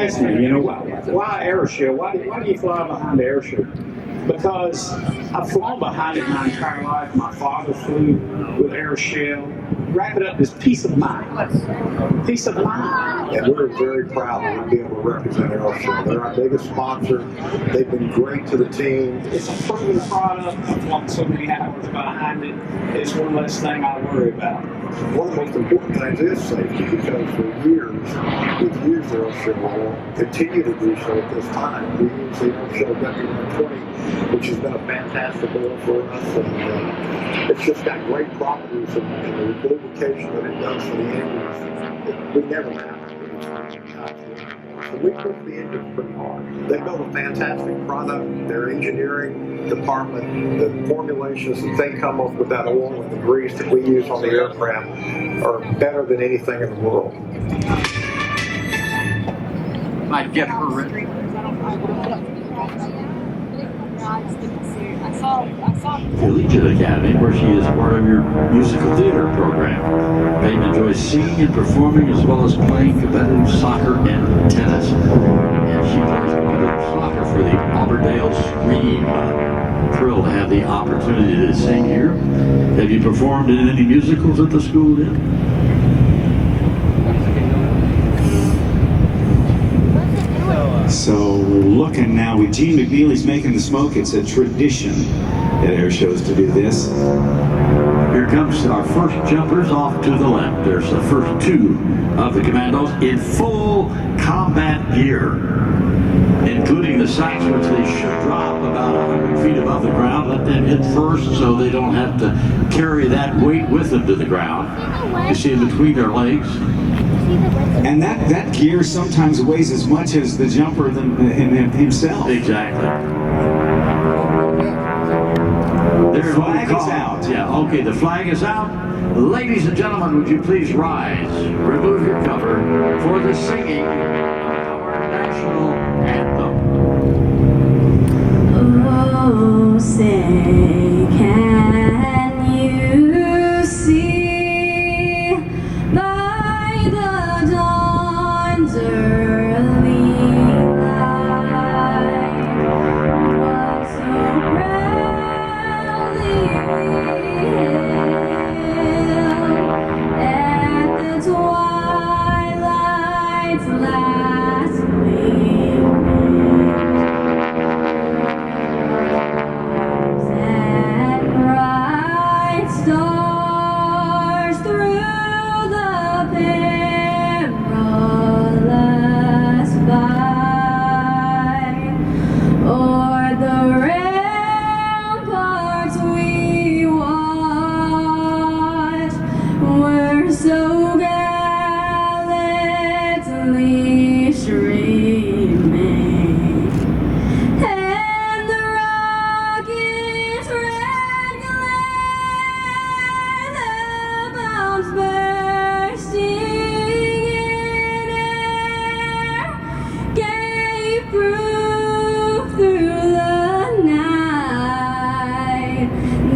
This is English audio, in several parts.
ask me, you know, why airshell? Why do you fly behind the airshell? Because I've flown behind it my entire life. My father flew with airshell. Wrap it up as peace of mind. Peace of mind. And we're very proud to be able to represent Aviation. They're our biggest sponsor. They've been great to the team. It's a proven product. I've flown so many hours behind it. It's one less thing I worry about. One of the most important things is safety, because for years we've used Aviation. We'll continue to do so at this time. We use the Aviation W120, which has been a fantastic oil for us, and it's just got great properties and the lubrication that it does for the engines. We never have. So we push the engines pretty hard. They build a fantastic product. Their engineering department, the formulations that they come up with that oil and the grease that we use on the aircraft are better than anything in the world. Might get her ready. Collegiate Academy, where she is part of your musical theater program. Peyton enjoys singing and performing, as well as playing competitive soccer and tennis. And she plays competitive soccer for the Auburndale Scream. Thrilled to have the opportunity to sing here. Have you performed in any musicals at the school yet? So we're looking now with Gene McNeely's Making the Smoke. It's a tradition at air shows to do this. Here comes our first jumpers off to the left. There's the first two of the commandos in full combat gear, including the sights, which they should drop about 100 feet above the ground. Let them hit first so they don't have to carry that weight with them to the ground. You see in between their legs. And that gear sometimes weighs as much as the jumper himself. Exactly. The flag is out. Yeah, okay, the flag is out. Ladies and gentlemen, would you please rise, remove your cover for the singing of our national anthem. Oh, say, can you see by the dawn's early light what so proudly at the twilight's last gleaming, and bright stars through the perilous fight, o'er the ramparts we watch, were so gallantly streaming, and the rocket's red glare, the bombs bursting in air, gave proof through the night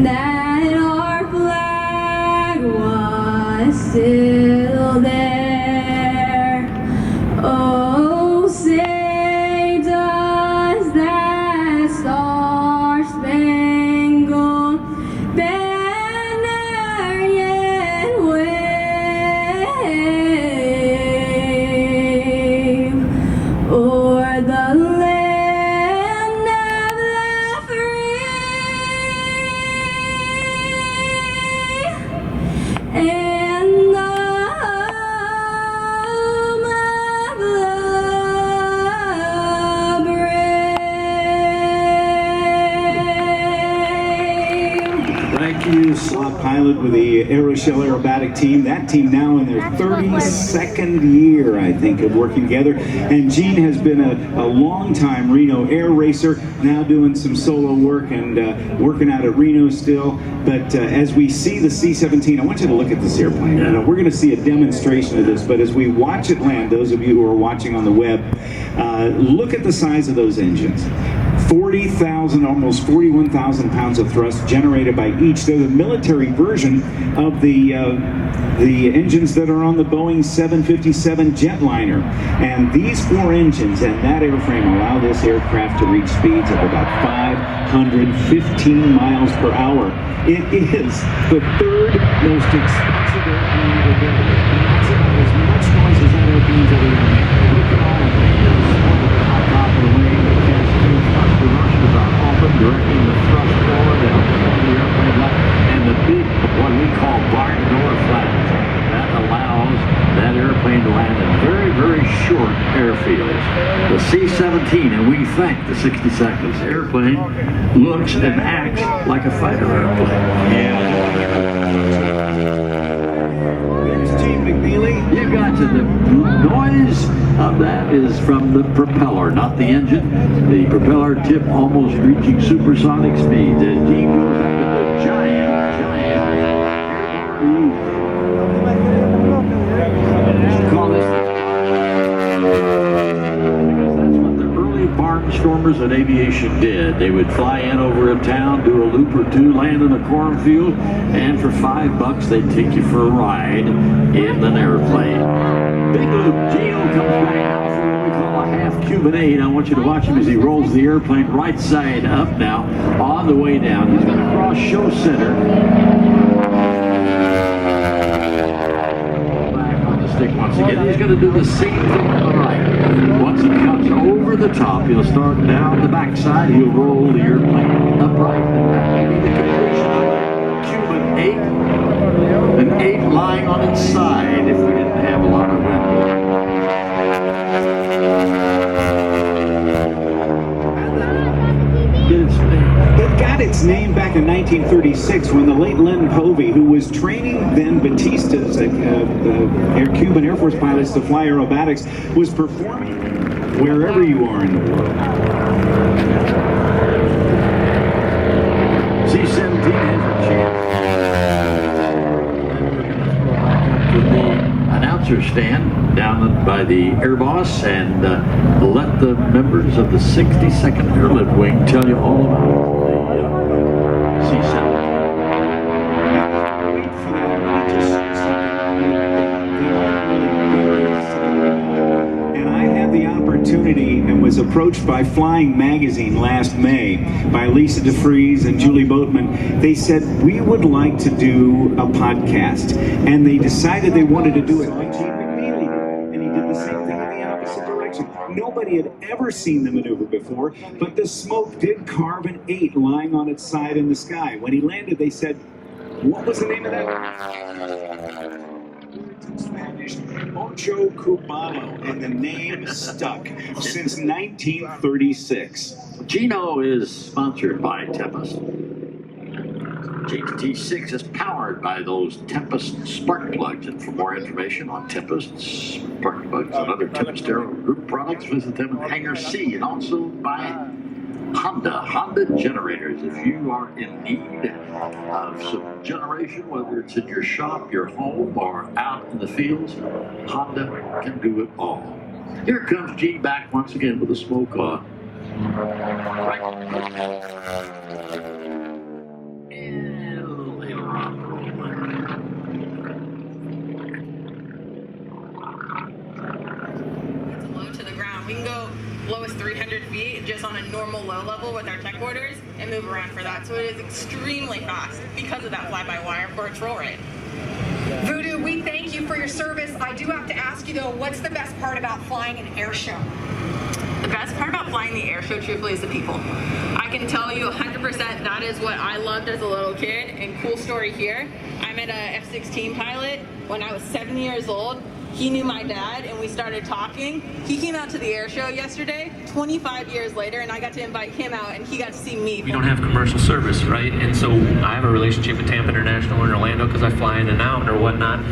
that our flag was still there. Oh, say does that star-spangled banner yet wave o'er the land of the free and the home of the brave. Thank you, slot pilot with the Aeroshell Aerobatic team. That team now in their 32nd year, I think, of working together. And Gene has been a long-time Reno air racer, now doing some solo work and working out at Reno still. But as we see the C-17, I want you to look at this airplane. You know, we're going to see a demonstration of this, but as we watch it land, those of you who are watching on the web, look at the size of those engines. 40,000, almost 41,000 pounds of thrust generated by each. They're the military version of the engines that are on the Boeing 757 jetliner. And these 4 engines and that airframe allow this aircraft to reach speeds of about 515 miles per hour. It is the 3rd most expensive airplane ever built. And that's about as much noise as that airplane's ever going to make. Look at all of the smoke on top of the wing. The cascade thruster rushes are open, directing the thrust forward to help the airplane up. And the big, what we call barn door flaps, that allows that airplane to land in very, very short airfields. The C-17, and we thank the 60 seconds airplane, looks and acts like a fighter airplane. You got to. The noise of that is from the propeller, not the engine. The propeller tip almost reaching supersonic speeds as Gene goes into the giant call this because that's what the early barnstormers at Aviation did. They would fly in over a town, do a loop or two, land in a cornfield, and for $5 they'd take you for a ride in an airplane. Big loop. Gino comes back now for what we call a half Cuban 8. I want you to watch him as he rolls the airplane right side up now on the way down. He's going to cross show center. Back on the stick once again. He's going to do the same thing on the right. Once he comes over the top, he'll start down the backside. He'll roll the airplane upright. And that will be the completion of Cuban 8. An 8 lying on its side if we didn't have a lot of wind. It got its name back in 1936 when the late Len Povey, who was training then Batista's Cuban Air Force pilots to fly aerobatics, was performing wherever you are in the world. C-17 has a chance. To the announcer stand down by the air boss and let the members of the 62nd Airlift Wing tell you all about the C-17. And I had the opportunity and was approached by Flying Magazine last May by Lisa DeFries and Julie Boatman. They said, we would like to do a podcast. And they decided they wanted to do it by Gene McNeely. And he did the same thing in the opposite direction. Nobody had ever seen the maneuver before, but the smoke did carve an 8 lying on its side in the sky. When he landed, they said, what was the name of that? Spanish, Ocho Cubano, and the name stuck since 1936. Gino is sponsored by Tempest. T6 is powered by those Tempest spark plugs. And for more information on Tempest spark plugs and other Tempest Aero Group products, visit them at Hangar C, and also by Honda generators. If you are in need of some generation, whether it's in your shop, your home, or out in the fields, Honda can do it all. Here comes G back once again with the smoke on. Right. And a little later on. It's low to the ground. We can go lowest 300 feet just on a normal low level with our tech orders and move around for that. So it is extremely fast because of that fly-by-wire for a troll ride. Voodoo, we thank you for your service. I do have to ask you though, what's the best part about flying an air show? The best part about flying the air show, truthfully, is the people. I can tell you 100% that is what I loved as a little kid. And cool story here, I met a F-16 pilot when I was 7 years old. He knew my dad and we started talking. He came out to the air show yesterday, 25 years later, and I got to invite him out and he got to see me. We don't have commercial service, right? And so I have a relationship with Tampa International in Orlando because I fly in and out or whatnot.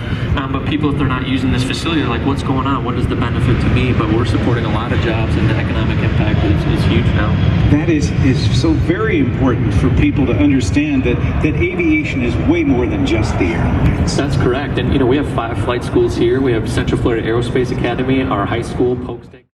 But people, if they're not using this facility, they're like, what's going on? What is the benefit to me? But we're supporting a lot of jobs and the economic impact is huge now. That is so very important for people to understand that aviation is way more than just the airlines. That's correct. And, we have 5 flight schools here. We have Central Florida Aerospace Academy, our high school, Polk State.